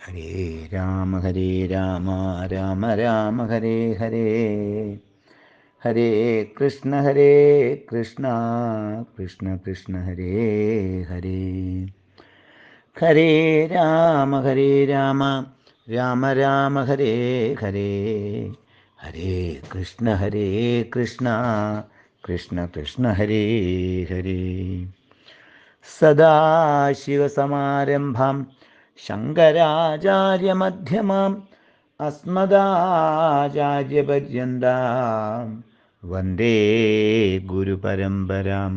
ഹരേ രാമ രാമ രാമ ഹരേ ഹരേ, ഹരേ കൃഷ്ണ കൃഷ്ണ കൃഷ്ണ ഹരേ ഹരേ. ഹരേ രാമ രാമ രാമ ഹരേ ഹരേ, ഹരേ കൃഷ്ണ കൃഷ്ണ കൃഷ്ണ ഹരേ ഹരേ. സദാശിവസമാരംഭാം ശങ്കരാചാര്യമധ്യമാം അസ്മദാചാര്യപര്യന്താം വന്ദേ ഗുരുപരമ്പരാം.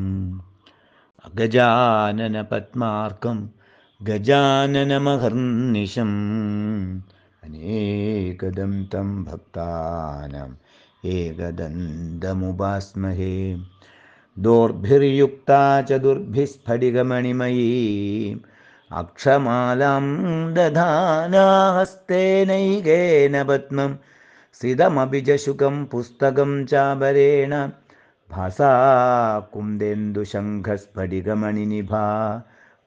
അഗജാനന പദ്മാർക്കം ഗജാനനമഹർനിശം അനേകദം തം ഭക്താനാം ഏകദന്തമുപാസ്മഹേ. ദോർഭിർയുക്താ ചതുർഭിസ്ഫടികമണിമയീം അക്ഷമാലാം ദധാനാഹസ്തേനൈകേന പദ്മം സിതമഭിജശുകം പുസ്തകം ചാപരേണ ഭാസാ കുന്ദേന്ദുശംഖസ്ഫടികമണിനിഭാ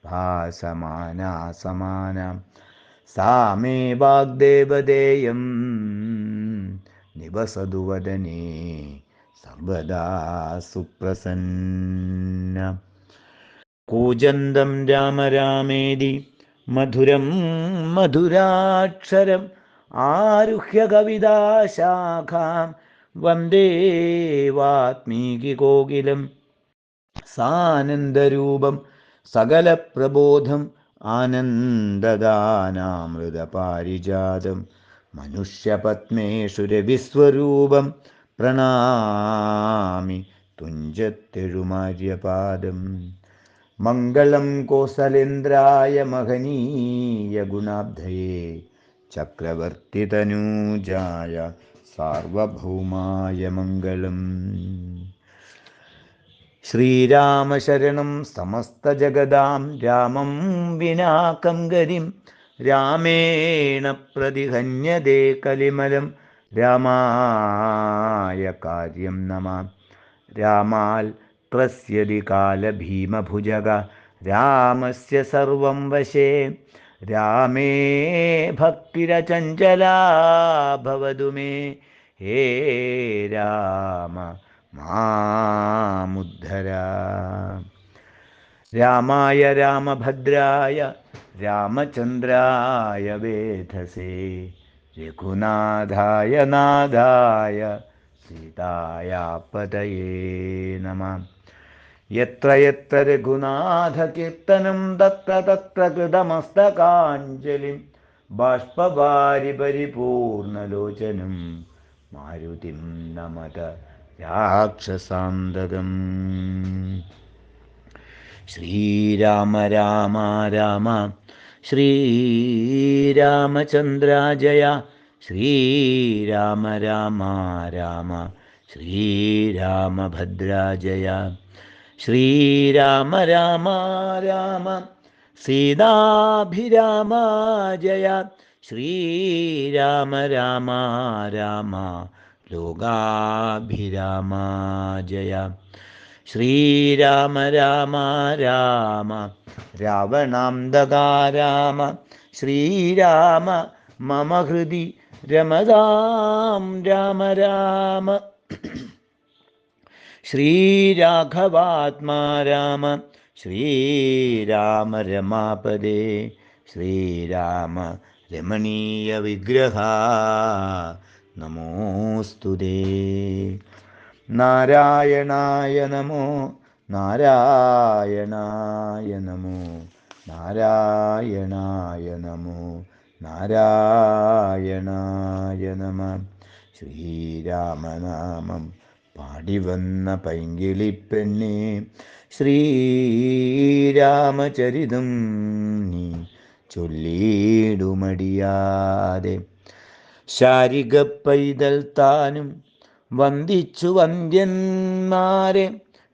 ഭാസമാനാ സമാനാം സാ മേ വാഗ്ദേവതേയം നിവസതു വദനേ സർവദാ സുപ്രസന്ന. കൂജന്തം രാമ രാമേതി മധുരം മധുരാക്ഷരം ആരുഹ്യ കവിതാശാഖാം വന്ദേ വാത്മീകികോകിലം. സാനന്ദരൂപം സകലപ്രബോധം ആനന്ദദാനാമൃതപാരിജാതം മനുഷ്യപത്മേഷു രവിസ്വരൂപം പ്രണാമി തുഞ്ചത്തെഴുമാര്യപാദം. മംഗളം കോസലേന്ദ്രായ മഹനീയ ഗുണാബ്ധയേ ചക്രവർത്തിതനൂജായ സാർവഭൗമായ മംഗളം. ശ്രീരാമശരണം സമസ്തജഗദാം രാമം വിനാ കംഗരിം രാമേണ പ്രതിഹന്യതേ കലിമലം രാമായ കാര്യം നമാം. രാമാൽ ത്രസ്യതി കാലഭീമഭുജഗ രാമസ്യ സർവം വശേ. രാമേ ഭക്തിരചഞ്ചലാ ഭവതു മേ ഹേ രാമ മാമുദ്ധര. രാമായ രാമഭദ്രായ രാമചന്ദ്രായ വേധസേ രഘുനാഥായ നാഥായ സീതായാ പതയേ നമഃ. യത്ര യത്ര രഘുനാഥകീർത്തനം തത്ര തത്ര കൃതമസ്തകാഞ്ജലിം ബാഷ്പവാരി പരിപൂർണലോചനം മാരുതിം നമത രാക്ഷസാന്തകം. ശ്രീരാമ രാമ രാമ ശ്രീരാമചന്ദ്ര ജയ. ശ്രീരാമ രാമ രാമ ശ്രീരാമഭദ്ര ജയ. ശ്രീരാമ രാമ രാമ സീതാഭിരാമ ജയ. ശ്രീരാമ രാമ രാമ ലോകാഭിരാമ ജയ. ശ്രീരാമ രാമ രാമ രാവണാന്തകാ രാമ. ശ്രീരാമ മമ ഹൃദി രമതാം രാമ രാമ. ശ്രീരാഘവാത്മാ രാമ. ശ്രീരാമ രമാപദേ. ശ്രീരാമ രമണീയ വിഗ്രഹ നമോസ്തുതേ. നാരായണായ നമോ നാരായണായ നമോ നാരായണായ നമോ നാരായണായ നമഃ. ശ്രീരാമനാമം പാടിവന്ന പൈങ്കിളിപ്പെണ്ണേ ശ്രീരാമചരിതം നീ ചൊല്ലിടുമടിയാതെ. ശാരിക പൈതൽ താനും വന്ദിച്ചു വന്ദ്യന്മാരെ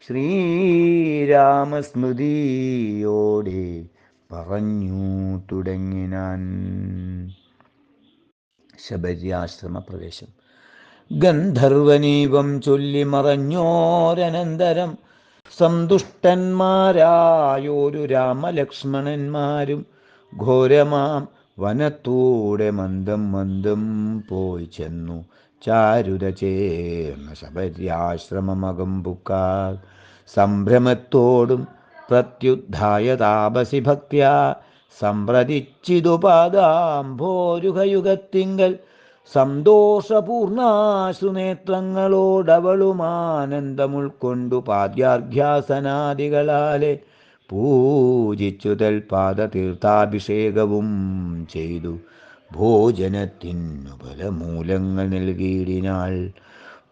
ശ്രീരാമസ്മൃതിയോടെ പറഞ്ഞു തുടങ്ങിനാൻ. ശബര്യാശ്രമ പ്രവേശം. ഗന്ധർവനീവം ചൊല്ലി മറഞ്ഞോരനന്തരം സന്തുഷ്ടന്മാരായോരു രാമലക്ഷ്മണന്മാരും ഘോരമാം വനത്തൂടെ മന്ദം മന്ദം പോയി ചെന്നു ചാരുത ചേർന്ന ശബര്യാശ്രമമകമ്പുക്കാർ സംഭ്രമത്തോടും പ്രത്യുദ്ധായ താപസി ഭക്ത്യാ സമ്പ്രതിച്ചിതു പാദാംഭോരുഹയുഗത്തിങ്കൽ സന്തോഷപൂർണാശ്രുനേത്രങ്ങളോടവളും ആനന്ദമുൾക്കൊണ്ടു പാദ്യാർഘ്യാസനാദികളാലെ പൂജിച്ചു തൽപാദ തീർത്ഥാഭിഷേകവും ചെയ്തു ഭോജനത്തിനു ഫലമൂലങ്ങൾ നൽകിയിടിനാൾ.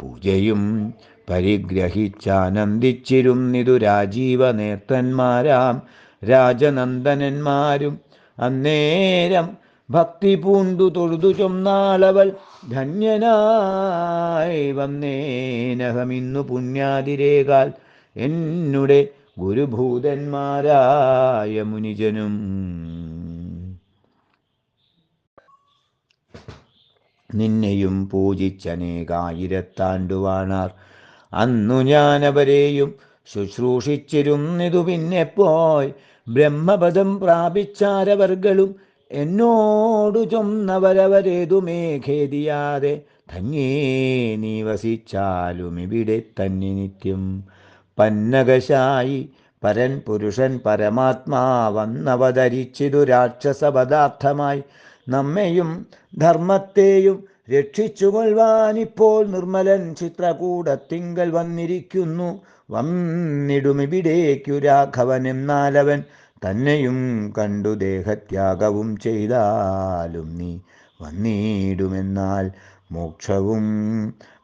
പൂജയും പരിഗ്രഹിച്ചാനന്ദിച്ചിരുന്നിതു രാജീവനേത്രന്മാരാം രാജനന്ദനന്മാരും. അന്നേരം ഭക്തി പൂണ്ടു തൊഴുതു ചൊന്നാളവൾ ധന്യനായി വന്നേനഹമിന്നു പുണ്യാതിരേകാൽ എന്നുടെ ഗുരുഭൂതന്മാരായ മുനിജനും. നിന്നെയും പൂജിച്ചനേകായിരത്താണ്ടുവാണാർ അന്നു ഞാനവരെയും ശുശ്രൂഷിച്ചിരുന്നിതു. പിന്നെ പോയി ബ്രഹ്മപദം പ്രാപിച്ചാരവർകളും എന്നോടു ചൊന്നവരവരേതുമേ ഖേദിയാതെ ധന്യേ നീ വസിച്ചാലും ഇവിടെ തന്നെ നിത്യം. പന്നകശായി പരൻ പുരുഷൻ പരമാത്മാവന്നവതരിച്ചിതു രാക്ഷസ പദാർത്ഥമായി നമ്മെയും ധർമ്മത്തെയും രക്ഷിച്ചുകൊള്ളുവാനിപ്പോൾ നിർമ്മലൻ ചിത്രകൂടത്തിങ്കൽ വന്നിരിക്കുന്നു. വന്നിടുമിവിടേക്കു രാഘവൻ എന്നാലവൻ തന്നെയും കണ്ടു ദേഹത്യാഗവും ചെയ്താലും നീ വന്നിടുമെന്നാൽ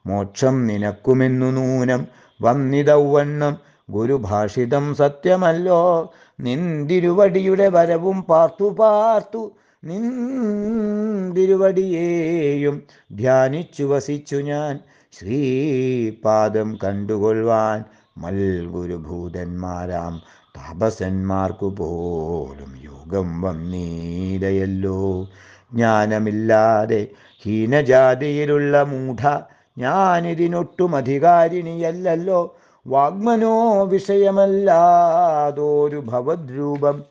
മോക്ഷം നിനക്കുമെന്നു നൂനം വന്നിതൗവണ്ണം ഗുരുഭാഷിതം സത്യമല്ലോ. നിന്തിരുവടിയുടെ വരവും പാർത്തു നിന്തിരുവടിയേയും ധ്യാനിച്ചു വസിച്ചു ഞാൻ ശ്രീപാദം കണ്ടുകൊള്ളുവാൻ മൽഗുരുഭൂതന്മാരാം താപസന്മാർക്കു പോലും യോഗം വന്നീടയല്ലോ. ജ്ഞാനമില്ലാതെ ഹീനജാതിയിലുള്ള മൂഢ ഞാനിതിനൊട്ടും അധികാരിണിയല്ലല്ലോ. വാഗ്മനോ വിഷയമല്ലാതൊരു ഭവദ്രൂപം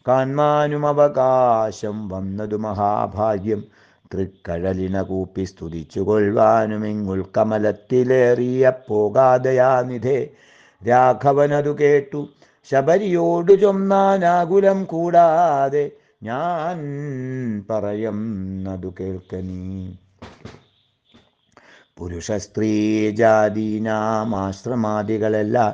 കാൺമാനും അവകാശം വന്നതു മഹാഭാഗ്യം. തൃക്കഴലിന കൂപ്പി സ്തുതിച്ചു കൊള്ളുവാനുമിങ്ങുൾക്കമലത്തിലേറിയ പോകാതയാനിധേ. രാഘവനതു കേട്ടു ശബരിയോടു ചൊന്നാനാകുലം കൂടാതെ ഞാൻ പറയുന്നതു കേൾക്കനീ. പുരുഷ സ്ത്രീ ജാതീനാമാശ്രമാദികളെല്ലാം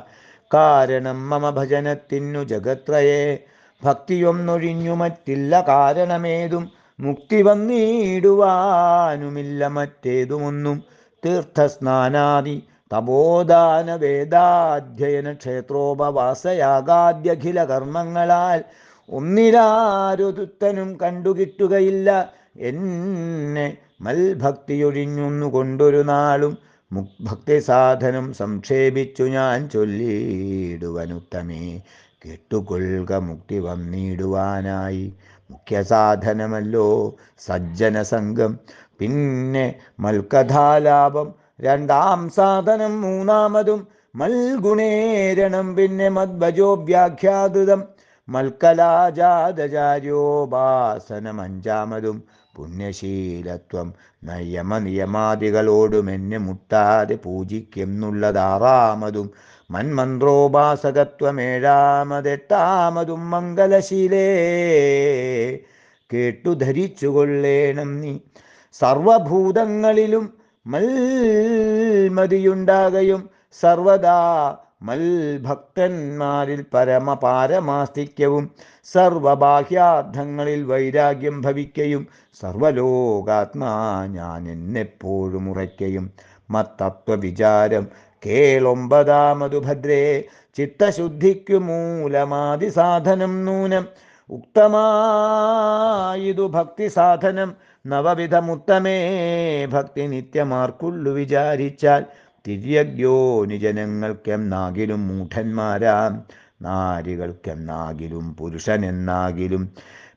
കാരണം മമ ഭജനത്തിനു ജഗത്രയെ. ഭക്തിയൊന്നൊഴിഞ്ഞു മറ്റില്ല കാരണമേതും മുക്തി വന്നിടുവാനുമില്ല മറ്റേതുമൊന്നും. തീർത്ഥസ്നാനാദി തപോദാന വേദാധ്യയന ക്ഷേത്രോപവാസയാഗാദ്യഖില കർമ്മങ്ങളാൽ ഒന്നിലാരൊരുത്തനും കണ്ടുകിട്ടുകയില്ല എന്നെ മൽഭക്തിയൊഴിഞ്ഞൊന്നു കൊണ്ടൊരു നാളും. ഭക്തി സാധനം സംക്ഷേപിച്ചു ഞാൻ ചൊല്ലിയിടുവനുത്തമേ കേട്ടുകൊള്ളുക മുക്തി വന്നിടുവാനായി. മുഖ്യസാധനമല്ലോ സജ്ജനസംഘം, പിന്നെ മൽക്കഥാലാപം രണ്ടാം സാധനം, മൂന്നാമതും മൽഗുണേരണം, പിന്നെ മദ്ഭജോഭ്യാഖ്യാതൃതം മൽക്കലാജാതചാര്യോപാസനം അഞ്ചാമതും. പുണ്യശീലത്വം നയമനിയമാദികളോടും എന്നെ മുട്ടാതെ പൂജിക്കുന്നുള്ളതാറാമതും. മന്മന്ത്രോപാസകത്വം ഏഴാമതെട്ടാമതും. മംഗലശീലേ കേട്ടു ധരിച്ചു കൊള്ളേണം നീ. സർവഭൂതങ്ങളിലും മൽമതിയുണ്ടാകയും സർവദാ മൽഭക്തന്മാരിൽ പരമപാരമാസ്തിക്യവും സർവബാഹ്യാർത്ഥങ്ങളിൽ വൈരാഗ്യം ഭവിക്കയും സർവലോകാത്മാ ഞാൻ എന്നെപ്പോഴും ഉറയ്ക്കയും. മത്തത്വവിചാരം കേളൊമ്പതാമതു ഭദ്രേ. ചിത്തശുദ്ധിക്കു മൂലമാതി സാധനം നൂനം. ഉക്തമായിതു ഭക്തി സാധനം നവവിധമുത്തമേ. ഭക്തി നിത്യമാർക്കുള്ളു വിചാരിച്ചാൽ തിര്യഗ്യോനിജനങ്ങൾക്കെന്നാകിലും മൂഢന്മാരാം നാരികൾക്കെന്നാകിലും പുരുഷനെന്നാകിലും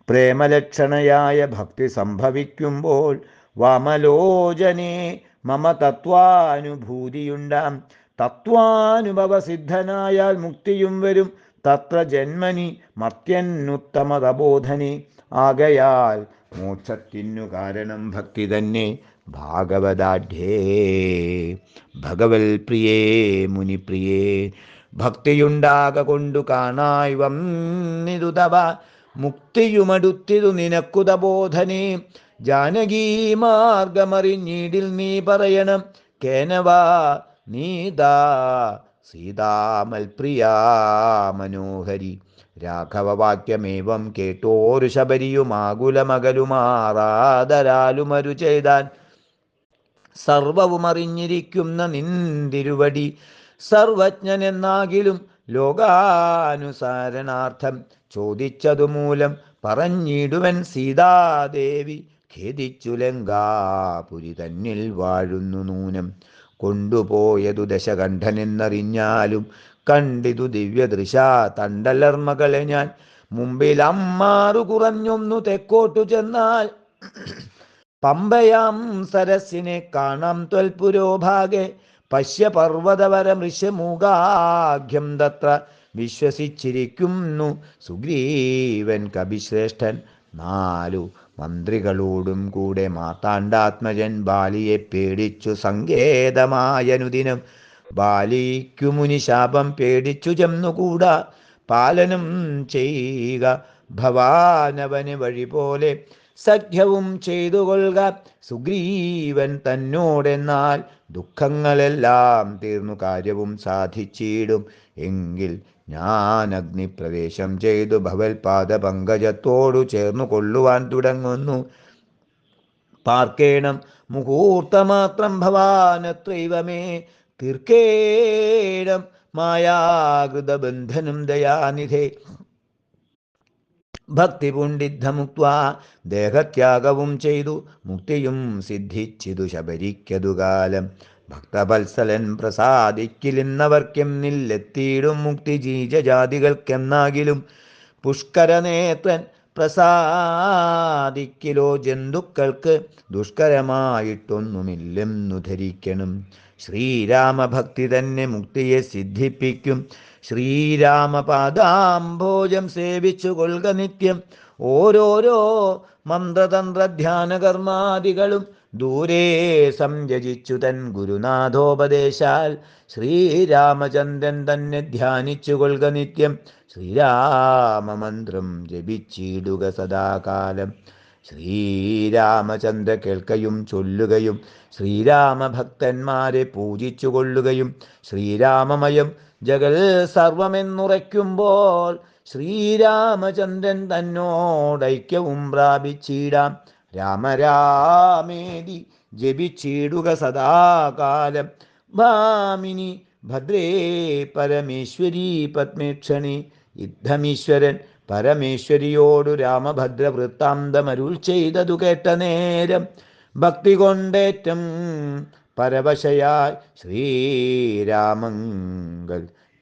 പ്രേമലക്ഷണയായ ഭക്തി സംഭവിക്കുമ്പോൾ വാമലോചനേ മമ തത്വാനുഭൂതിയുണ്ടാം. തത്വാനുഭവസിദ്ധനായാൽ മുക്തിയും വരും തത്ര ജന്മനി മർത്യനുത്തമതബോധനെ. ആകയാൽ മോക്ഷത്തിനു കാരണം ഭക്തി തന്നെ ഭാഗവതാഢ്യേ. ഭഗവൽ പ്രിയേ മുനിപ്രിയേ, ഭക്തിയുണ്ടാക കൊണ്ടു കാണായി വന്നിതു തവ മുക്തിയുമടുത്തിതു നിനക്കുത ബോധനേ. ജാനകീ മാർഗമറിഞ്ഞീടിൽ നീ പറയണം കേനവാ നീതാ സീതാമൽപ്രിയാ മനോഹരി. രാഘവവാക്യമേവം കേട്ടോരു ശബരിയുമാകുലമകലുമാറാദരാലുമരു ചെയ്താൻ. സർവവും അറിഞ്ഞിരിക്കുന്ന നിന്തിരുവടി സർവജ്ഞനെന്നാകിലും ലോകാനുസാരണാർത്ഥം ചോദിച്ചതു മൂലം പറഞ്ഞിടുവൻ സീതാദേവി ഖേദിച്ചു ലങ്കാപുരി തന്നിൽ വാഴുന്നു നൂനം. കൊണ്ടുപോയതു ദശകണ്ഠനെന്നറിഞ്ഞാലും കണ്ടിതു ദിവ്യദൃശ തണ്ടലർമകളെ ഞാൻ. മുമ്പിൽ അമ്മാറു കുറഞ്ഞൊന്നു തെക്കോട്ടു ചെന്നാൽ പമ്പയാം സരസിനെ കാണാം ത്വൽപുരോഭാഗെ. പശ്യ പർവ്വതവരമൃശമൂകാഖ്യം തത്ര വിശ്വസിച്ചിരിക്കുന്നു സുഗ്രീവൻ കപിശ്രേഷ്ഠൻ. 4 മന്ത്രികളോടും കൂടെ മാർത്താണ്ഡാത്മജൻ ബാലിയെ പേടിച്ചു സങ്കേതമായനുദിനം. ബാലിക്കു മുനിശാപം പേടിച്ചു ചെന്നുകൂടാ പാലനം ചെയ്യുക ഭവാനവന് വഴി പോലെ. സഖ്യവും ചെയ്തു കൊള്ളുക സുഗ്രീവൻ തന്നോടെന്നാൽ ദുഃഖങ്ങളെല്ലാം തീർന്നു കാര്യവും സാധിച്ചിടും. എങ്കിൽ ഞാൻ അഗ്നിപ്രവേശം ചെയ്തു ഭവൽപാദ പങ്കജത്തോടു ചേർന്നു കൊള്ളുവാൻ തുടങ്ങുന്നു. പാർക്കേണം മുഹൂർത്തമാത്രം ഭവാനത്രൈവമേ. തീർക്കേണം മായാകൃതബന്ധനം ദയാനിധേ. ഭക്തി പുണ്ഡിദ്ധമുക്വാ ദേഹത്യാഗവും ചെയ്തു മുക്തിയും സിദ്ധിച്ചിതു ശബരിക്കതു കാലം. ഭക്തവത്സലൻ പ്രസാദിക്കിലിന്നവർക്കെന്നില്ലെത്തിയിടും മുക്തി ജീജജാതികൾക്കെന്നാകിലും. പുഷ്കരനേത്രൻ പ്രസാദിക്കിലോ ജന്തുക്കൾക്ക് ദുഷ്കരമായിട്ടൊന്നുമില്ലെന്നു ധരിക്കണം. ശ്രീരാമഭക്തി തന്നെ മുക്തിയെ സിദ്ധിപ്പിക്കും. ശ്രീരാമപാദാംഭോജം സേവിച്ചു കൊൽക നിത്യം. ഓരോരോ മന്ത്രതന്ത്രധ്യാനകർമാദികളും ദൂരെ സംയജിച്ചു തൻ ഗുരുനാഥോപദേശാൽ. ശ്രീരാമചന്ദ്രൻ തന്നെ ധ്യാനിച്ചു കൊൽക നിത്യം. ശ്രീരാമമന്ത്രം ജപിച്ചിടുക സദാകാലം. ശ്രീരാമചന്ദ്ര കേൾക്കയും ചൊല്ലുകയും ശ്രീരാമഭക്തന്മാരെ പൂജിച്ചു കൊള്ളുകയും ശ്രീരാമമയം ജഗൽ സർവമെന്നുറയ്ക്കുമ്പോൾ ശ്രീരാമചന്ദ്രൻ തന്നോടൈക്യവും പ്രാപിച്ചിടാം. രാമരാമേതി ജപിച്ചിടുക സദാകാലം. ഭാമിനി ഭദ്രേ പരമേശ്വരി പത്മേക്ഷണി. യുദ്ധമീശ്വരൻ പരമേശ്വരിയോടു രാമഭദ്ര വൃത്താന്തമരുൾ ചെയ്തതു കേട്ട നേരം ഭക്തി കൊണ്ടേറ്റം പരവശയായി ശ്രീരാമങ്കൽ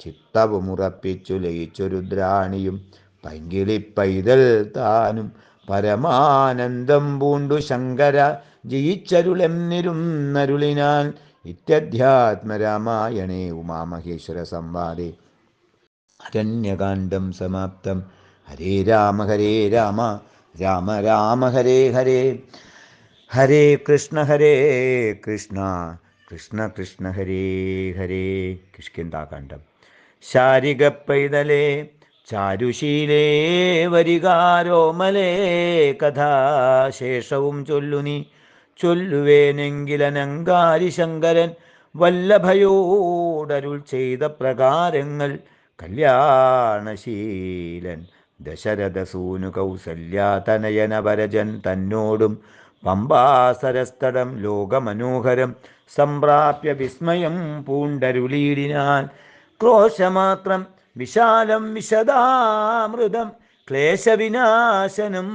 ചിത്തവുമുറപ്പിച്ചു ലയിച്ചു രുദ്രാണിയും പൈങ്കിളി പൈതൽ താനും. പരമാനന്ദം പൂണ്ടു ശങ്കര ജയിച്ചരുളെന്നിരുന്നരുളിനാൽ. ഇത്യധ്യാത്മരാമായണേ ഉമാമഹേശ്വര സംവാദേ അരണ്യകാണ്ഡം സമാപ്തം. ഹരേ രാമ രാമ രാമ ഹരേ ഹരേ. ഹരേ കൃഷ്ണ കൃഷ്ണ കൃഷ്ണ ഹരേ ഹരേ. കിഷ്കിന്ധാകാണ്ഡം. ശാരിക പൈതലേ ചാരുശീലേ വരികാരോമലേ കഥാശേഷവും ചൊല്ലുനി. ചൊല്ലുവേനെങ്കിലനങ്കാരി ശങ്കരൻ വല്ലഭയോടരുൾ ചെയ്ത പ്രകാരങ്ങൾ. കല്യാണശീലൻ ദശരഥസൂനു കൗസല്യാതനയനവരജൻ തന്നോടും പമ്പാസരസ്തടം ലോകമനോഹരം സംപ്രാപ്യ വിസ്മയം പൂണ്ടരുളീടിനാൻ. ക്രോശമാത്രം വിശാലം വിശദാമൃതം ക്ലേശവിനാശനം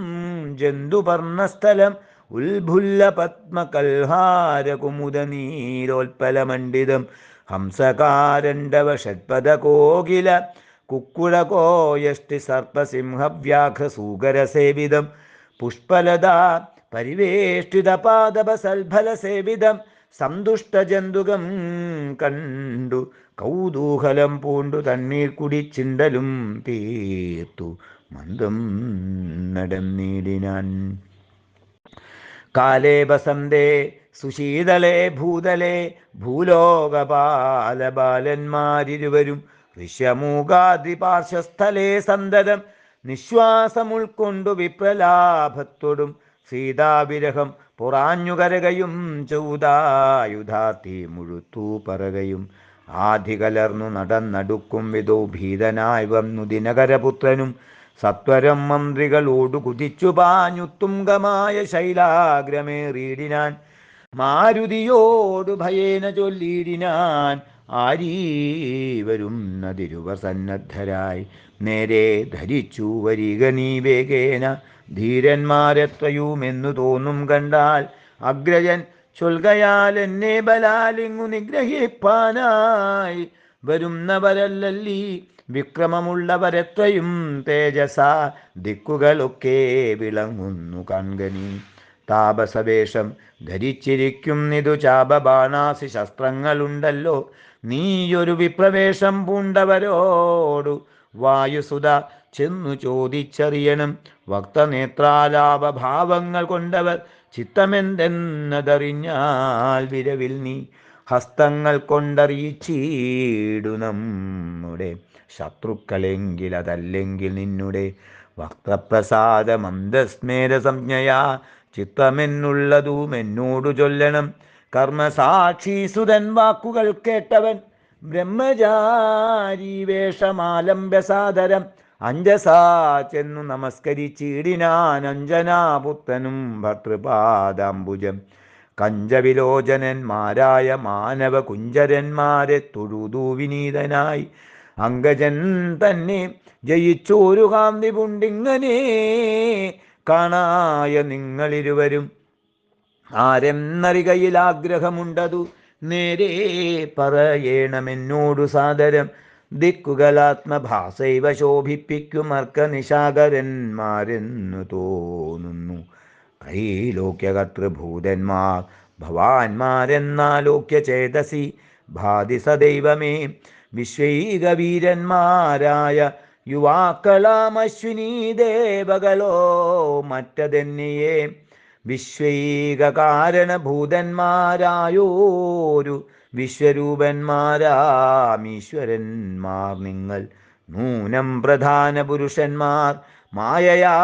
ജന്തുപർണസ്ഥലം. ഉൽഭുല്ല പത്മകൽഹാരകുമുദനീരോൽപ്പലമണ്ഡിതം ഹംസകാരണ്ഡവ ഷഡ്പദകോകില കുക്കുഴകോയഷ്ടി സർപ്പസിംഹവ്യാഘ്രസൂകരസേവിതം. പുഷ്പലതാ പരിവേഷ്ടിതപാദപസൽഫലസേവിതം. സന്തുഷ്ടജന്തുകം കണ്ടു കൗതൂഹലം പൂണ്ടു തണ്ണീർ കുടിച്ചിണ്ടലും തീർത്തു മന്ദം നടന്നീടിനാൻ. കാലേ വസന്തേ സുശീതളേ ഭൂതലേ ഭൂലോകപാലബാലന്മാരിരുവരും ഋഷ്യമൂകാദ്രിപാർശ്വസ്ഥലേ സന്തതം നിശ്വാസമുൾക്കൊണ്ടു വിപ്രലാഭത്തോടും സീതാവിരഹം പുറാഞ്ഞുകരകയും ചൗദായുധാത്തി മുഴുത്തു പറകയും ആധികലർന്നു നടന്നടുക്കും വിധോ ഭീതനായി വന്നു ദിനകരപുത്രനും സത്വരം മന്ത്രികളോടു കുതിച്ചു പാഞ്ഞുത്തുംഗമായ ശൈലാഗ്രമേറിയിടിനാൻ മാരുതിയോടു ഭയേന ചൊല്ലിയിടിനാൻ ആരീവരുന്നതിരുവർ സന്നദ്ധരായി നേരെ ധരിച്ചു വരിക നീ വേഗേന ധീരന്മാരെത്രയുമെന്നു തോന്നും കണ്ടാൽ അഗ്രജൻ ചൊൽകയാൽ എന്നെ ബലാലിങ്ങു നിഗ്രഹിപ്പാനായി വരുന്നവരല്ലല്ലീ വിക്രമമുള്ളവരെത്രയും തേജസ ദിക്കുകളൊക്കെ വിളങ്ങുന്നു കൺകനി താപസവേഷം ധരിച്ചിരിക്കുന്നിതു ചാപബാണാസി ശസ്ത്രങ്ങളുണ്ടല്ലോ നീയൊരു വിപ്രവേഷം പൂണ്ടവരോടു വായുസുത ചെന്നു ചോദിച്ചറിയണം വക്തനേത്രാലാപഭാവങ്ങൾ കൊണ്ടവർ ചിത്തമെന്തെന്നതറിഞ്ഞാൽ വിരവിൽ നീ ഹസ്തങ്ങൾ കൊണ്ടറിയിച്ചീടു നമ്മുടെ ശത്രുക്കളെങ്കിൽ അതല്ലെങ്കിൽ നിന്നുടെ വക്തപ്രസാദ മന്ദസ്മേര സംജ്ഞയാ ചിത്തമെന്നുള്ളതും എന്നോടു ചൊല്ലണം കർമ്മസാക്ഷീസുതൻ വാക്കുകൾ കേട്ടവൻ ബ്രഹ്മചാരി വേഷമാലംബ്യസാദരം അഞ്ജസാ ചെന്നു നമസ്കരിച്ചിടിനാൻ അഞ്ജനാപുത്രനും ഭർത്തൃപാദാംബുജം കഞ്ചവിലോചനന്മാരായ മാനവ കുഞ്ചരന്മാരെ തൊഴുതു വിനീതനായി അങ്കജൻ തന്നെ ജയിച്ചോരു കാന്തി പുണ്ടിങ്ങനെ കാണായ നിങ്ങളിരുവരും ആരെന്നറികയിൽ ആഗ്രഹമുണ്ടതു നേരെ പറയണമെന്നോടു സാദരം ദിക്കുകളാത്മഭാസൈവ ശോഭിപ്പിക്കും അർക്കനിശാകരന്മാരെന്നു തോന്നുന്നു ത്രൈലോക്യകർത്തൃഭൂതന്മാർ ഭവാന്മാരെന്നാലോക്യ ചേതസി ഭാതി സദൈവമേ വിശ്വൈകവീരന്മാരായ യുവാക്കളാമശ്വിനീ ദേവകളോ മറ്റതെന്നിയെ വിശ്വൈകകാരണഭൂതന്മാരായോരു വിശ്വരൂപന്മാരാമീശ്വരന്മാർ നിങ്ങൾ നൂനം പ്രധാന പുരുഷന്മാർ മായയാ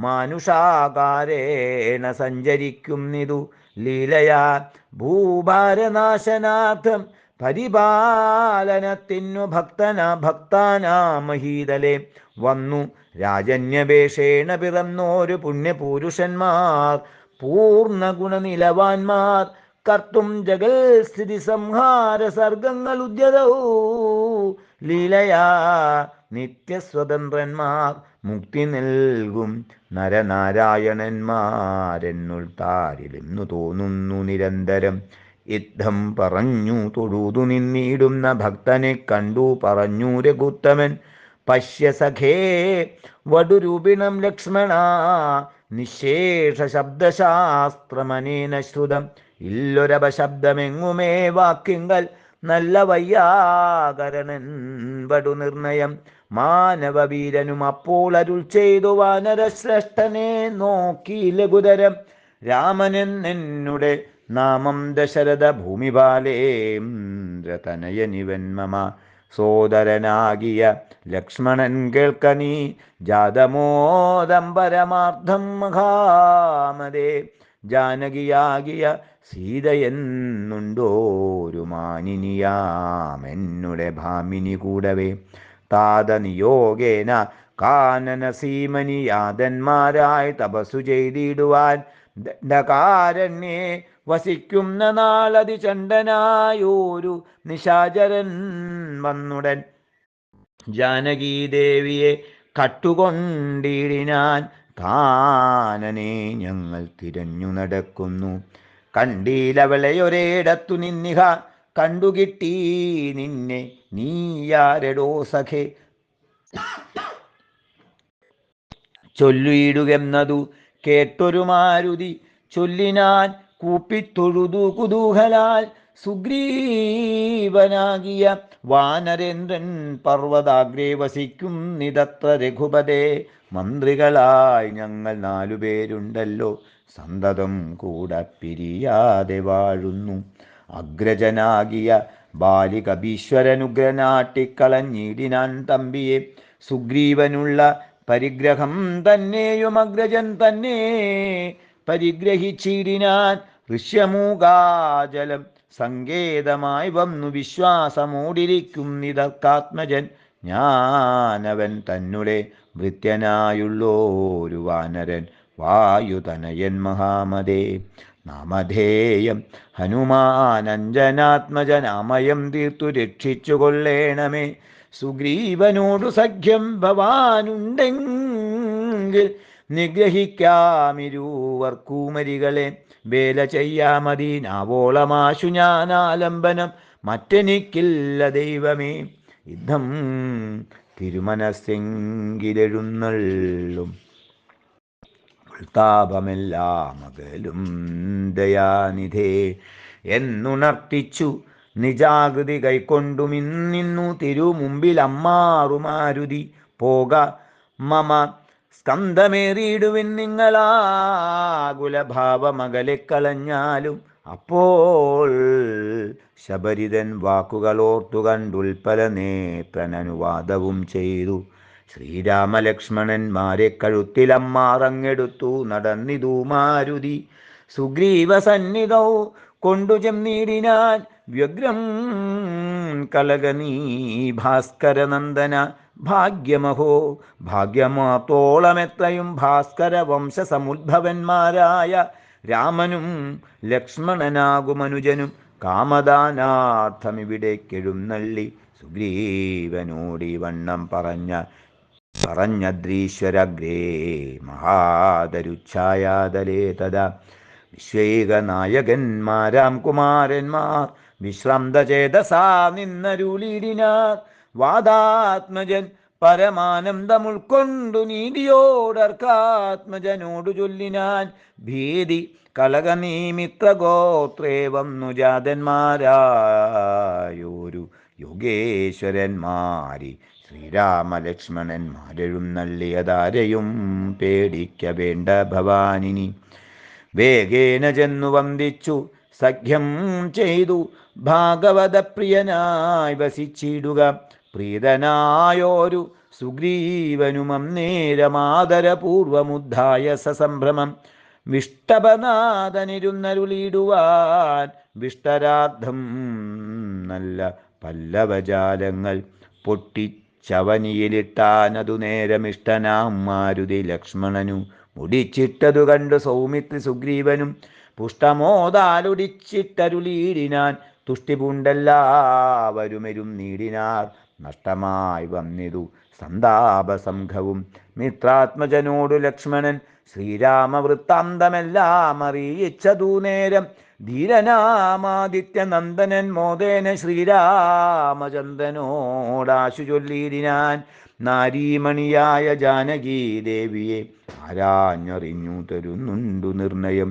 മാനുഷാകാരേണ സഞ്ചരിക്കുന്നിതു ലീലയാ ഭൂഭാരനാശനാർത്ഥം പരിപാലനത്തിനു ഭക്താനാമഹീതലെ വന്നു രാജന്യവേഷേണ പിറന്നോരു പുണ്യപുരുഷന്മാർ പൂർണ്ണ ഗുണനിലവാന്മാർ കർത്തും ജഗൽസ്ഥിതി സംഹാര സർഗങ്ങൾ ഉദ്യതൗ ലീലയാ നിത്യസ്വതന്ത്രന്മാർ മുക്തി നൽകും നരനാരായണന്മാരെന്നുൾത്താരിലെന്നു തോന്നുന്നു നിരന്തരം യുദ്ധം പറഞ്ഞു തൊഴുതു നിന്നിടുന്ന ഭക്തനെ കണ്ടു പറഞ്ഞു രഘുത്തമൻ പശ്യ സഖേ വടുരൂപിണം ലക്ഷ്മണ നിശേഷ ശബ്ദശാസ്ത്രമനേന ശ്രുതം ഇല്ലൊരപശബ്ദമെങ്ങുമേ വാക്കിങ്കൽ നല്ല വയ്യാകരണൻ വടു നിർണയം മാനവവീരനും അപ്പോൾ അരുൾ ചെയ്തു വാനരശ്രേഷ്ഠനെ നോക്കി ലഘുതരം രാമനെന്നുടെ നാമം ദശരഥ ഭൂമിപാലേന്ദ്രതനയനിവൻ മമ സോദരനാകിയ ലക്ഷ്മണൻ കേൾക്കനീ ജാതമോദം പരമാർത്ഥം മഹാമതേ ജാനകിയാകിയ സീതയെന്നുണ്ടോരു മാനിനിയാമെന്നുടെ ഭാമിനി കൂടവേ താതനിയോഗേന കാനനസീമനി യാതന്മാരായി തപസ്സു ചെയ്തിടുവാൻ ദണ്ഡകാരണ്യേ വസിക്കുന്ന നാളതിചണ്ഡനായോരു നിശാചരൻ വന്നുടൻ ജാനകീദേവിയെ കട്ടുകൊണ്ടിടിനാൻ കാനനെ ഞങ്ങൾ തിരഞ്ഞു നടക്കുന്നു കണ്ടീലവളയൊരേടത്തു നിന്നിഹ കണ്ടുകിട്ടി നിന്നെ നീയാരടോ സഖേ ചൊല്ലിയിടുകെന്നതു കേട്ടൊരു മാരുതി ചൊല്ലിനാൻ കൂപ്പിത്തൊഴുതു കുതൂഹലാൽ സുഗ്രീവനാകിയ വാനരേന്ദ്രൻ പർവ്വതാഗ്രേ വസിക്കും നിതത്ര രഘുപതേ മന്ത്രികളായി ഞങ്ങൾ 4 പേരുണ്ടല്ലോ സന്തതം കൂടെ പിരിയാതെ വാഴുന്നു. അഗ്രജനാകിയ ബാലികബീശ്വരനുഗ്രനാട്ടിക്കളഞ്ഞിടിനാൻ തമ്പിയെ. സുഗ്രീവനുള്ള പരിഗ്രഹം തന്നെയും അഗ്രജൻ തന്നെ പരിഗ്രഹിച്ചിടിനാൻ. ഋഷ്യമൂകാചലം സങ്കേതമായി വന്നു വിശ്വാസമോടിരിക്കുന്നിതർക്കാത്മജൻ. ഞാനവൻ തന്നെ ഭൃത്യനായുള്ളോരു വാനരൻ വായുതനയൻ മഹാമതേ. നാമധേയം ഹനുമാനഞ്ജനാത്മജനാമയം തീർത്തു രക്ഷിച്ചു കൊള്ളേണമേ. സുഗ്രീവനോടു സഖ്യം ഭവാനുണ്ടെങ്കിൽ നിഗ്രഹിക്കാമിരുവർക്കൂമരികളെ. വേല ചെയ്യാമതീനാവോളമാശു ഞാനാലംബനം മറ്റെനിക്കില്ല ദൈവമേ. യുദ്ധം തിരുമനസ്സെങ്കിലെഴുന്നള്ളും താപമെല്ലാം അകലും ദയാനിധേ എന്നുണർത്തിച്ചു നിജാകൃതി കൈക്കൊണ്ടുമിന്നു തിരുമുമ്പിലമ്മാറുമാരുതി. പോക മമ സ്കന്ധമേറിയിടുവിൻ നിങ്ങളാകുലഭാവമകലെ കളഞ്ഞാലും. അപ്പോൾ ശബരിതൻ വാക്കുകളോർത്തു കണ്ടുൽപ്പല നേത്രനനുവാദവും ചെയ്തു. ശ്രീരാമലക്ഷ്മണന്മാരെ കഴുത്തിലമ്മാറങ്ങെടുത്തു നടന്നിതു മാരുതി. സുഗ്രീവ സന്നിധൗ കൊണ്ടു ചെന്നീടിനാൻ വ്യഗ്രം കലകനീ ഭാസ്കരനന്ദന. ഭാഗ്യമഹോ ഭാഗ്യമാത്തോളമെത്രയും ഭാസ്കര വംശസമുദ്ഭവന്മാരായ രാമനും ലക്ഷ്മണനാകുമനുജനും കാമദാനാർത്ഥമിവിടേക്കെഴുന്നള്ളി. സുഗ്രീവനോടി വണ്ണം പറഞ്ഞദ്രീശ്വരഗ്രേ മഹാതരുച്ഛായാതലേ. തഥാ വിശ്വൈകനായകന്മാരാം കുമാരന്മാർ വിശ്രാന്തചേതസാ നിന്നരുളിടിനാർ. വാദാത്മജൻ പരമാനന്ദമുൾക്കൊണ്ടു നീതിയോടർക്കാത്മജനോടു ചൊല്ലിനാൻ. ഭീതി കലകനീമിത്രഗോത്രേ വന്നു ജാതന്മാരായോരു യോഗേശ്വരന്മാരി. ശ്രീരാമലക്ഷ്മണന്മാരെഴുന്നള്ളിയതാരെയും പേടിക്ക വേണ്ട ഭവാനിനി. വേഗേന ചെന്നു വന്ദിച്ചു സഖ്യം ചെയ്തു ഭാഗവതപ്രിയനായി വസിച്ചിടുക. പ്രീതനായോരു സുഗ്രീവനുമന്നേരമാദരപൂർവമുദ്ധായ സസംഭ്രമം. വിഷ്ടപനാഥനിരുന്നരുളിടുവാൻ വിഷ്ടരാർത്ഥം നല്ല പല്ലവജാലങ്ങൾ പൊട്ടിച്ചവനിയിലിട്ടാനതു നേരമിഷ്ടനാം മാരുതി. ലക്ഷ്മണനു മുടിച്ചിട്ടതു കണ്ടു സൗമിത്രി സുഗ്രീവനും പുഷ്ടമോദാലുടിച്ചിട്ടരുളീടിനാൻ. തുഷ്ടിപൂണ്ടെല്ലാവരുമെരും നീടിനാർ. നഷ്ടമായി വന്നിതു സന്താപസംഘവും. മിത്രാത്മജനോടു ലക്ഷ്മണൻ ശ്രീരാമവൃത്താന്തമെല്ലാം അറിയിച്ചതു നേരം. ധീരനാമാദിത്യനന്ദനൻ മോദേന ശ്രീരാമചന്ദ്രനോടാശു ചൊല്ലിയിടിനാൻ. നാരീമണിയായ ജാനകീ ദേവിയെ ആരാഞ്ഞറിഞ്ഞു തരുന്നുണ്ടു നിർണയം.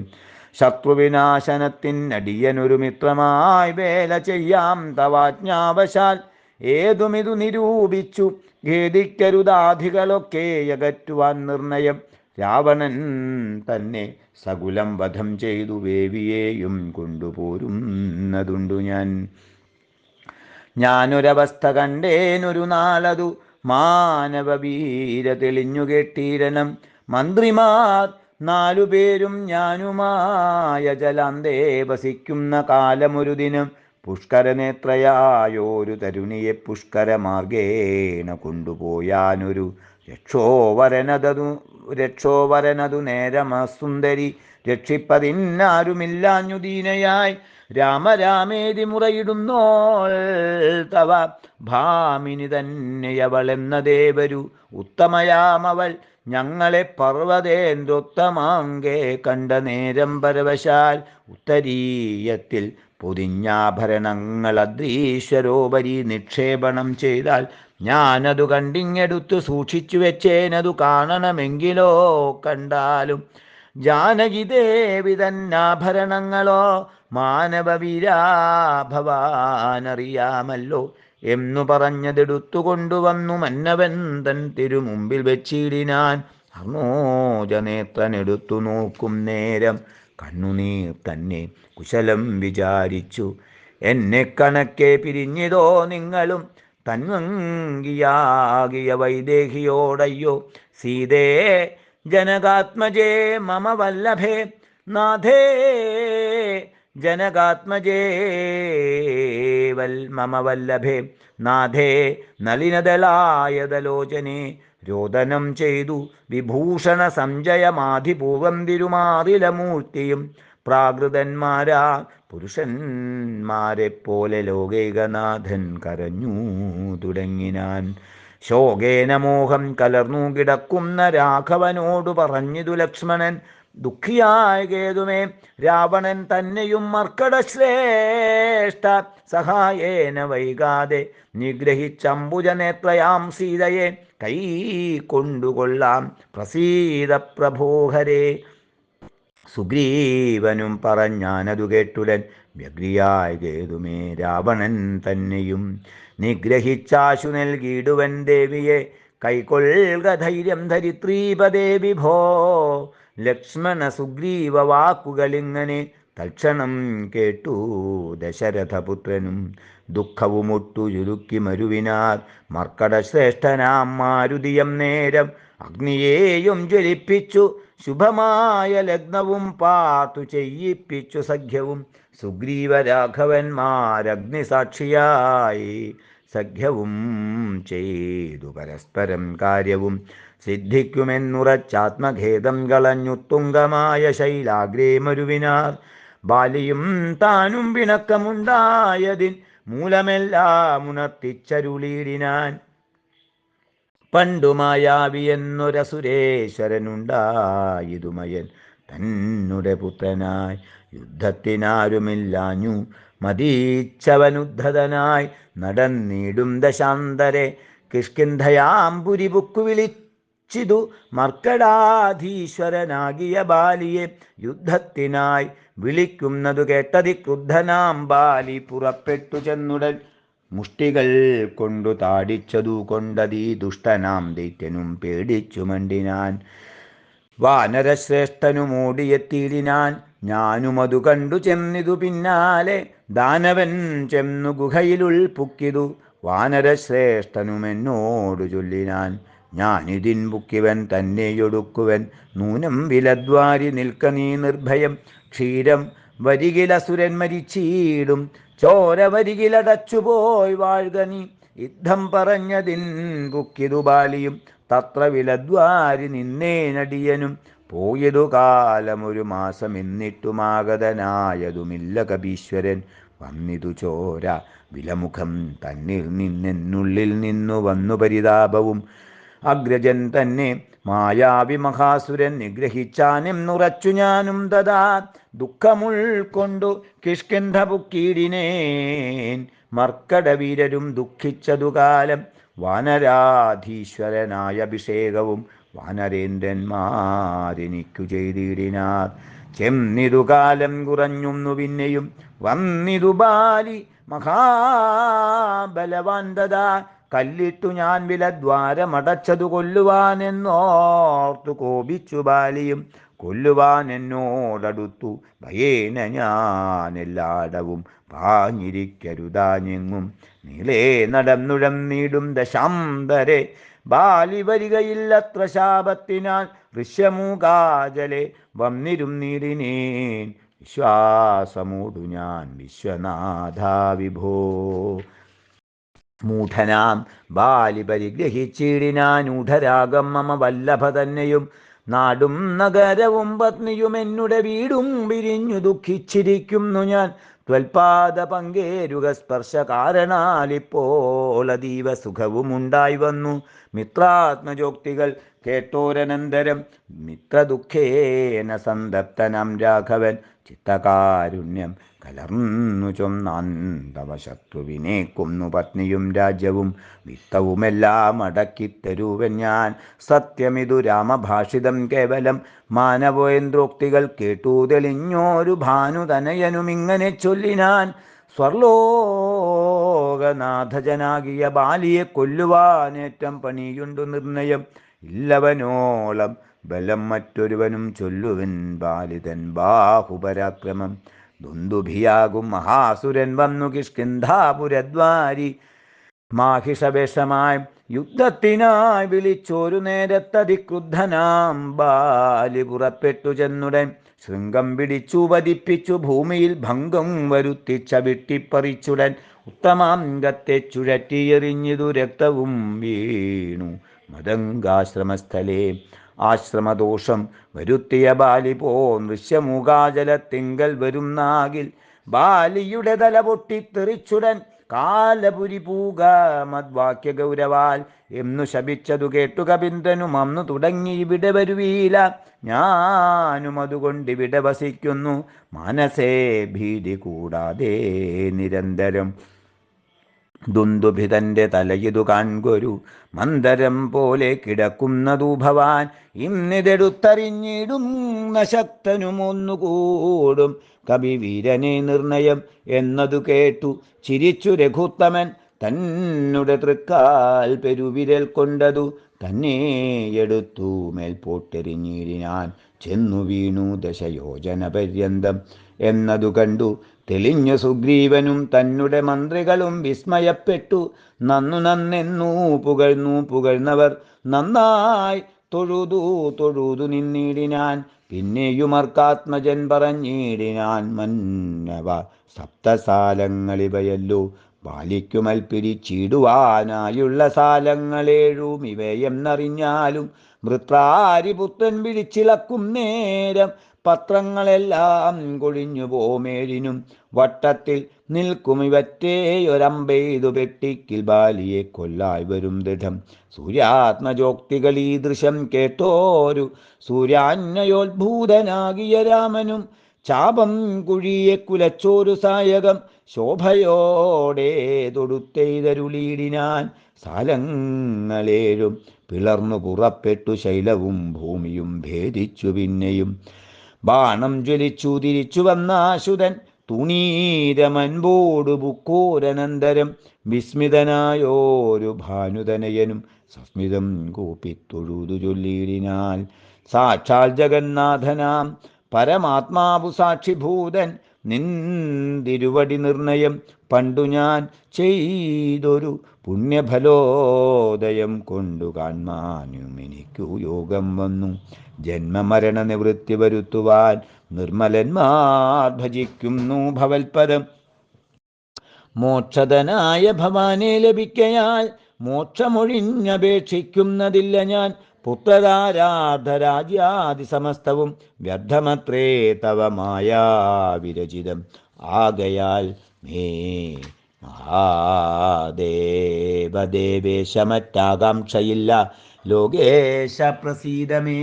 ശത്രുവിനാശനത്തിനടിയനൊരു മിത്രമായി വേല ചെയ്യാം തവാജ്ഞാവശാൽ. ഏതുമിതു നിരൂപിച്ചു ഖേദിക്കരുതാധികളൊക്കെ അകറ്റുവാൻ നിർണയം. രാവണൻ തന്നെ സകുലം വധം ചെയ്തു വേവിയെയും കൊണ്ടുപോരുന്നതുണ്ടു ഞാൻ. ഞാനൊരവസ്ഥ കണ്ടേനൊരു നാളതു മാനവവീര തെളിഞ്ഞു കെട്ടീരണം. മന്ത്രിമാർ 4 പേരും ഞാനുമായ ജലാന്തേ വസിക്കുന്ന കാലമൊരു ദിനം. പുഷ്കരനേത്രയായോരു തരുണിയെ പുഷ്കരമാർഗേണ കൊണ്ടുപോയാനൊരു രക്ഷോവരനതു നേരമസുന്ദരി. രക്ഷിപ്പതിന്നാരുമില്ലാഞ്ഞു ദീനയായി രാമരാമേതി മുറയിടുന്നോൾ തവ ഭാമിനി തന്നെയവളെന്ന ദേവരു. ഉത്തമയാമവൾ ഞങ്ങളെ പർവ്വതേന്ദ്രോത്തമാങ്കെ കണ്ട നേരം പരവശാൽ. ഉത്തരീയത്തിൽ പൊതിഞ്ഞാഭരണങ്ങൾ അദ്രീശ്വരോപരി നിക്ഷേപണം ചെയ്താൽ ഞാനതു കണ്ടിങ്ങെടുത്തു സൂക്ഷിച്ചു വെച്ചേനതു കാണണമെങ്കിലോ കണ്ടാലും. ജാനകി ദേവി തന്നാഭരണങ്ങളോ മാനവവീരാഭവാനറിയാമല്ലോ എന്നു പറഞ്ഞതെടുത്തു കൊണ്ടുവന്നു മന്നവൻ തൻ തിരുമുമ്പിൽ വെച്ചിടിനാൻ. അർണോജനേത്രനെടുത്തു നോക്കും നേരം കണ്ണുനീർ തന്നെ കുശലം വിചാരിച്ചു. എന്നെ കണക്കെ പിരിഞ്ഞിതോ നിങ്ങളും തന്വങ്കിയാകിയ വൈദേഹിയോടയ്യോ സീതേ ജനകാത്മജേ മമ വല്ലഭേ നാഥേ ജനകാത്മജേ മമ വല്ലഭേ നാഥേ നളിനദളായതലോചനെ രോദനം ചെയ്തു വിഭൂഷണ സഞ്ജയമാധിപൂർവം തിരുമാറിലമൂർത്തിയും പ്രാകൃതന്മാരാ പുരുഷന്മാരെപ്പോലെ ലോകൈകനാഥൻ കരഞ്ഞു തുടങ്ങിനാൻ. ശോകേന മോഹം കലർന്നു കിടക്കുന്ന രാഘവനോടു പറഞ്ഞിതു ലക്ഷ്മണൻ, ദുഃഖിയായ കേതുമേ രാവണൻ തന്നെയും മർക്കടശ്രേഷ്ഠ സഹായേന വൈകാതെ നിഗ്രഹിച്ചംബുജനേത്രയാം സീതയെ കൈ കൊണ്ടുകൊള്ളാം പ്രസീത പ്രഭോഹരേ. സുഗ്രീവനും പറഞ്ഞാനതു കേട്ടുടൻ വ്യഗ്രിയായ കേതുമേ രാവണൻ തന്നെയും നിഗ്രഹിച്ചാശു നൽകിയിടുവൻ ദേവിയെ കൈക്കൊള്ളുക ധൈര്യം ധരിത്രീപദേ വിഭോ. ലക്ഷ്മണ സുഗ്രീവ വാക്കുകളിങ്ങനെ തൽക്ഷണം കേട്ടു ദശരഥപുത്രനും ദുഃഖവുമൊട്ടു ചുരുക്കി മരുവിനാർ മർക്കടശ്രേഷ്ഠനാം മാരുതിയം നേരം അഗ്നിയേയും ജ്വലിപ്പിച്ചു ശുഭമായ ലഗ്നവും പാർത്തു ചെയ്യിപ്പിച്ചു സഖ്യവും സുഗ്രീവരാഘവന്മാരഗ്നിസാക്ഷിയായി സഖ്യവും ചെയ്തു പരസ്പരം കാര്യവും സിദ്ധിക്കുമെന്നുറച്ചാത്മഖേദം കളഞ്ഞുത്തുംഗമായ ശൈലാഗ്രേ മരുവിനാർ. ബാലിയും താനും പിണക്കമുണ്ടായതിൻ മൂലമെല്ലാം ഉണർത്തിച്ചരുളിയിടിനാൻ. പണ്ടു മായാവി എന്നൊരസുരേശ്വരനുണ്ടായതുമയൻ തന്നുടെ പുത്രനായി യുദ്ധത്തിനാരുമില്ലാഞ്ഞു മതീച്ചവനുദ്ധതനായി നടന്നിടും ദശാന്തരെ കിഷ്കിന്ധയാംപുരി ബുക്കു വിളിച്ചിതു മർക്കടാധീശ്വരനാകിയ ബാലിയെ യുദ്ധത്തിനായി വിളിക്കുന്നതു കേട്ടതി ക്രുദ്ധനാം ബാലി പുറപ്പെട്ടു ചെന്നുടൻ മുഷ്ടികൾ കൊണ്ടു താടിച്ചതു കൊണ്ടതീ ദുഷ്ടനാം ദൈത്യനും പേടിച്ചു മണ്ടിനാൻ. വാനരശ്രേഷ്ഠനുമോടിയെത്തിയിടിനാൻ ഞാനുമതു കണ്ടു ചെന്നിതു പിന്നാലെ ദാനവൻ ചെന്നു ഗുഹയിലുൾപുക്കിതു വാനരശ്രേഷ്ഠനുമെന്നോടു ചൊല്ലിനാൻ. ഞാനിതിൻ ബുക്കിവൻ തന്നെയൊടുക്കുവൻ നൂനം വിലദ്വാരി നിൽക്ക നീ നിർഭയം ക്ഷീരം വരികിലസുരൻ മരിച്ചീടും ചോര വരികിലടച്ചുപോയി വാഴ്ക നീ. യുദ്ധം പറഞ്ഞതിൻ ബുക്കിതു ബാലിയും തത്ര വിലദ്വാരി നിന്നേനടിയനും പോയതു കാലമൊരു മാസം എന്നിട്ടുമാഗതനായതുമില്ല കപീശ്വരൻ വന്നിതു ചോര വിലമുഖം തന്നിൽ നിന്നെന്നുള്ളിൽ നിന്നു വന്നു പരിതാപവും. അഗ്രജൻ തന്നെ മായാവി മഹാസുരൻ നിഗ്രഹിച്ചാനെന്നുറച്ചു ഞാനും തഥാ ദുഃഖമുൾക്കൊണ്ടു കിഷ്കിന്ധ പുക്കീടിനേൻ. മർക്കടവീരരും ദുഃഖിച്ചതു കാലം വാനരാധീശ്വരനായ അഭിഷേകവും വാനരേന്ദ്രന്മാരെനിക്കു ചെയ്തിടിനാർ. ചെന്നിതു കാലം കുറഞ്ഞുന്നു പിന്നെയും വന്നിതു ബാലി മഹാബലവാൻ തഥാ കല്ലിട്ടു ഞാൻ വിലദ്വാരമടച്ചതു കൊല്ലുവാനെന്നോർത്തു കോപിച്ചു ബാലിയും കൊല്ലുവാൻ എന്നോടടുത്തു ഭയേന ഞാനെല്ലാടവും പാഞ്ഞിരിക്കരുതാഞ്ഞെങ്ങും നീളേ നടന്നുഴന്നീടും ദശാന്തരെ ബാലി വരികയില്ലത്ര ശാപത്തിനാൽ ഋഷ്യമൂകാജലെ വന്നിരും നീടിനേൻ വിശ്വാസമൂടു ഞാൻ വിശ്വനാഥാ വിഭോ. മൂഢനാം ബാലി പരിഗ്രഹിച്ചിടിനാനൂഢരാഗം മമ വല്ലഭ തന്നെയും നാടും നഗരവും പത്നിയും എന്നുടെ വീടും പിരിഞ്ഞു ദുഃഖിച്ചിരിക്കുന്നു ഞാൻ. ത്വൽപാദ പങ്കേരുക സ്പർശ കാരണാലിപ്പോൾ അതീവ സുഖവുമുണ്ടായി വന്നു. മിത്രാത്മജോക്തികൾ കേട്ടോരനന്തരം മിത്രദുഃഖേന സന്തപ്തനാം രാഘവൻ ചിത്തകാരുണ്യം കലർന്നു ചൊന്നാൻ തവ ശത്രുവിനെ കൊന്നു പത്നിയും രാജ്യവും വിത്തവുമെല്ലാം അടക്കിത്തരുവൻ ഞാൻ. സത്യമിതു രാമഭാഷിതം കേവലം മാനവേന്ദ്രോക്തികൾ കേട്ടു തെളിഞ്ഞോരു ഭാനുതനയനുമിങ്ങനെ ചൊല്ലിനാൻ. സ്വർലോകനാഥജനാകിയ ബാലിയെ കൊല്ലുവാനേറ്റം പണിയുണ്ടു നിർണയം ഇല്ലവനോളം ബലം മറ്റൊരുവനും ചൊല്ലുവൻ ബാലിതൻ ബാഹുപരാക്രമം. ദുന്ദുഭിയാകും മഹാസുരൻ വന്നു കിഷ്കിന്ധാപുരദ്വാരി മാഹിഷവേഷമായി യുദ്ധത്തിനായി വിളിച്ചോരു നേരത്തതിക്രുദ്ധനാം ബാലി പുറപ്പെട്ടു ചെന്നുടൻ ശൃംഗം പിടിച്ചു വധിപ്പിച്ചു ഭൂമിയിൽ ഭംഗം വരുത്തിച്ച വെട്ടിപ്പറിച്ചുടൻ ഉത്തമാംഗത്തെ ചുഴറ്റിയെറിഞ്ഞിതു രക്തവും വീണു മതംഗാശ്രമസ്ഥലേ. ആശ്രമദോഷം വരുത്തിയ ബാലി പോൻ ഋഷ്യമൂകാചലത്തിങ്കൽ വരുന്നാകിൽ ബാലിയുടെ തല പൊട്ടിത്തെറിച്ചുടൻ കാലപുരി പൂക മദ്വാക്യ ഗൗരവാൽ എന്നു ശപിച്ചതു കേട്ടു കപീന്ദ്രനും അന്നു തുടങ്ങി ഇവിടെ വരുവീല ഞാനും അതുകൊണ്ടിവിടെ വസിക്കുന്നു മനസ്സേ ഭീതി കൂടാതെ നിരന്തരം. ദുന്ദുഭിതന്റെ തലയിതു കാൺകൊരു മന്ദരം പോലെ കിടക്കുന്നതു ഭവാൻ ഇന്നിതെടുത്തറിഞ്ഞിടും നശക്തനും ഒന്നുകൂടും കവിവീരനെ നിർണയം എന്നതു കേട്ടു ചിരിച്ചു രഘുത്തമൻ തന്നുടെ തൃക്കാൽ പെരുവിരൽ കൊണ്ടതു തന്നെ എടുത്തു മേൽപോട്ടെറിഞ്ഞിടിനാൻ ചെന്നു വീണു ദശയോജന പര്യന്തം എന്നതു കണ്ടു തെളിഞ്ഞു സുഗ്രീവനും തന്നുടെ മന്ത്രികളും വിസ്മയപ്പെട്ടു നന്നു നന്നെന്നു പുകഴ്ന്നവർ നന്നായി തൊഴുതു നിന്നിടിനാൻ. പിന്നെയുമർക്കാത്മജൻ പറഞ്ഞിടിനാൻ മന്നവ സപ്തസാലങ്ങളിവയല്ലോ ബാലിക്കുമൽപ്പിരിച്ചിടുവാനായുള്ള സാലങ്ങളേഴും ഇവയെന്നറിഞ്ഞാലും വൃത്രാരിപുത്രൻ വിളിച്ചിളക്കും നേരം പത്രങ്ങളെല്ലാം കൊഴിഞ്ഞു പോമേഴിനും വട്ടത്തിൽ നിൽക്കും ഇവറ്റേയൊരമ്പെയ്തു പെട്ടിക്കിൽ ബാലിയെ കൊല്ലായി വരും ദൃഢം. സൂര്യാത്മജോക്തികൾ ഈ ദൃശ്യം കേട്ടോരു സൂര്യാന്വയോത്ഭൂതനാകിയ രാമനും ചാപം കുഴിയെ കുലച്ചോരു സായകം ശോഭയോടെ തൊടുത്തെയ്തരുളിയിടിനാൻ. സാലങ്ങളേഴും പിളർന്നു പുറപ്പെട്ടു ശൈലവും ഭൂമിയും ഭേദിച്ചു പിന്നെയും ബാണം ജ്വലിച്ചു തിരിച്ചു വന്നാശുതൻ തുണീരമൻപോടു ബുക്കോരനന്തരം വിസ്മിതനായോരു ഭാനുതനയനും സസ്മിതം കൂപ്പിത്തൊഴുതു ചൊല്ലിയിടിനാൽ. സാക്ഷാൽ ജഗന്നാഥനാം പരമാത്മാവു സാക്ഷിഭൂതൻ നിന്തിരുവടി നിർണയം പണ്ടു ഞാൻ ചെയ്തൊരു പുണ്യഫലോദയം കൊണ്ടു കാൺമാനും എനിക്കു യോഗം വന്നു. ജന്മമരണ നിവൃത്തി വരുത്തുവാൻ നിർമ്മലന്മാർ ഭജിക്കുന്നു ഭവൽപദം. മോക്ഷതനായ ഭവാനെ ലഭിക്കയാൽ മോക്ഷമൊഴിഞ്ഞപേക്ഷിക്കുന്നതില്ല ഞാൻ. പുത്രരാരാധരാജ്യാദി സമസ്തവും വ്യർത്ഥമത്രേ തവ മായാ വിരചിതം. ആകയാൽ മേ മഹാദേവദേവേശമറ്റാകാംക്ഷയില്ല ലോകേശ പ്രസീദമേ.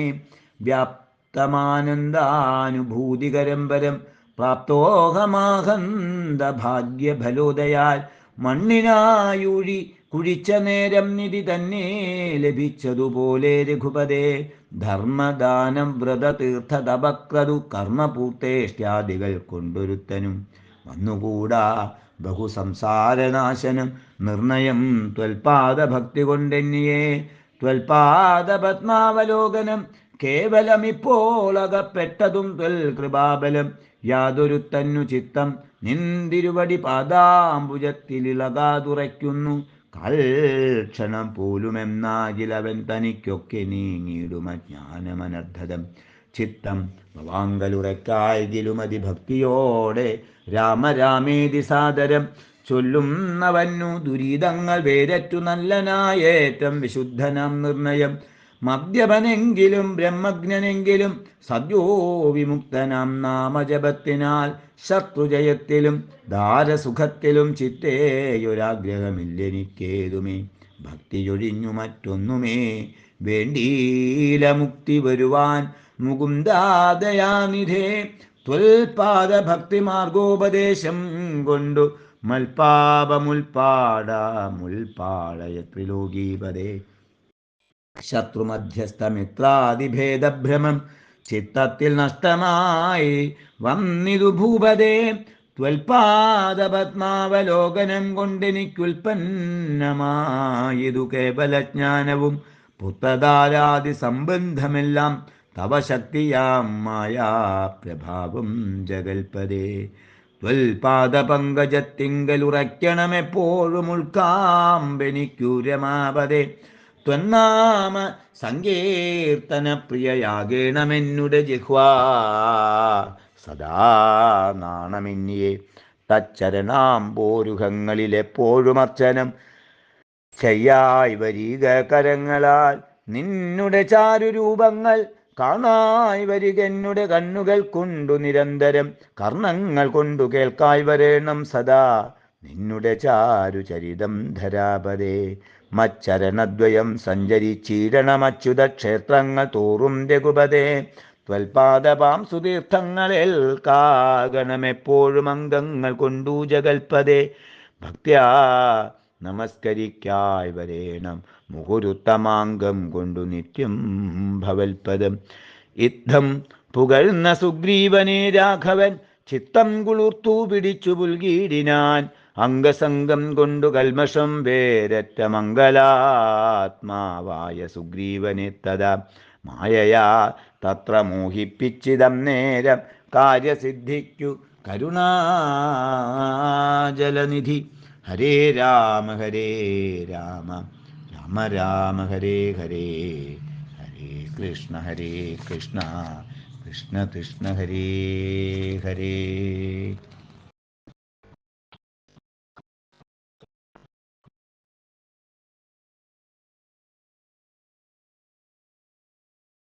വ്യാപ്തമാനന്ദാനുഭൂതികരം വരം പ്രാപ്തോഹമാഹന്ത ഭാഗ്യഫലോദയാൽ മണ്ണിനായൂഴി കുഴിച്ച നേരം നിധി തന്നെ ലഭിച്ചതുപോലെ രഘുപതേ. ധർമ്മദാനം വ്രത തീർത്ഥ തപക്രതു കർമ്മപൂർത്തേഷ്ട്യാദികൾ കൊണ്ടൊരുത്തനും വന്നുകൂടാ ബഹുസംസാരനാശനം നിർണയം ത്വൽപാദഭക്തി കൊണ്ടെന്നിയേ. ത്വൽപാദപത്മാവലോകനം കേവലമിപ്പോൾ അകപ്പെട്ടതും ത്വൽ കൃപാബലം. യാതൊരുത്തന്നു ചിത്തം നിന്തിരുവടി പാദാംബുജത്തിലിളകാതുറയ്ക്കുന്നു കൽക്ഷണം പോലുമെന്നാകിലവൻ തനിക്കൊക്കെ നീങ്ങിയിടുമജ്ഞാനമനർദ്ധതം. ചിത്തം ഭവാങ്കലുറയ്ക്കായകിലും അതിഭക്തിയോടെ രാമരാമേതി സാദരം ചൊല്ലുന്നവന്നു ദുരിതങ്ങൾ വേരറ്റു നല്ലനായേറ്റം വിശുദ്ധനാം നിർണയം. മദ്യപനെങ്കിലും ബ്രഹ്മജ്ഞനെങ്കിലും സദ്യോ വിമുക്തനാം നാമജപത്തിനാൽ ശത്രുജയത്തിലും ദാരസുഖത്തിലും ചിത്തേയൊരാഗ്രഹമില്ലെനിക്കേതുമേ. ഭക്തിയൊഴിഞ്ഞു മറ്റൊന്നുമേ വേണ്ടീല മുക്തി വരുവാൻ മുകുന്ദാദയാനിധേ. ത്വൽപാദഭക്തിമാർഗോപദേശം കൊണ്ടു മുൽപാടയ ത്രിലോകീപദേ. ശത്രുമധ്യസ്ഥമിത്രാദിഭേദഭ്രമം ചിത്തത്തിൽ നഷ്ടമായി വന്നിതു ഭൂപദേ. ത്വൽപാദപത്മാവലോകനം കൊണ്ടെനിക്കുൽപ്പന്നമായതു കേവലജ്ഞാനവും പുത്രധാരാദി സംബന്ധമെല്ലാം തവ ശക്തിയാം മായാ പ്രഭാവം ജഗൽപദേ. ത്വൽപാദപങ്കജത്തിങ്കലുറയ്ക്കണമെപ്പോഴും ഉൾക്കാമ്പെനിക്കു രമാപദേ. ത്വന്നാമ സങ്കീർത്തന പ്രിയയാകേണമെന്നുടെ ജിഹ്വാ. സദാ നാണമെന്നിയെ തച്ചരണാംബോരുഹങ്ങളിലെപ്പോഴും അർച്ചനം ചെയ്യായി വരിക കരങ്ങളാൽ. നിന്നുടെ ചാരുരൂപങ്ങൾ കാണായി വരികെന്നുടെ കണ്ണുകൾ കൊണ്ടു നിരന്തരം. കർണങ്ങൾ കൊണ്ടു കേൾക്കായി വരേണം സദാ നിന്നുടെ ചാരുചരിതം ധരാപദേ. മച്ചരണദ്വയം സഞ്ചരിച്ചീരണമച്യുത ക്ഷേത്രങ്ങൾ തോറും രഘുപതേ. ത്വൽപാദപാം സുതീർത്ഥങ്ങളിൽ കാകണമെപ്പോഴും അംഗങ്ങൾ കൊണ്ടു ജഗൽപദേ. ഭക്ത്യാ നമസ്കരിക്കായി വരേണം മുഹുരുത്തമാംഗം കൊണ്ടു നിത്യം ഭവൽപദം. യുദ്ധം പുകഴ്ന്ന സുഗ്രീവനെ രാഘവൻ ചിത്തം കുളിർത്തു പിടിച്ചു പുൽകീടിനാൻ. അംഗസംഗം കൊണ്ടു കൽമഷം വേരറ്റ മംഗലാത്മാവായ സുഗ്രീവനെ തഥാ മായയാ തത്ര മോഹിപ്പിച്ചിതം നേരം കാര്യസിദ്ധിക്കു കരുണാജലനിധി. ഹരേ രാമ രാമ രാമ ഹരേ ഹരേ. ഹരേ കൃഷ്ണ കൃഷ്ണ കൃഷ്ണ ഹരേ ഹരേ.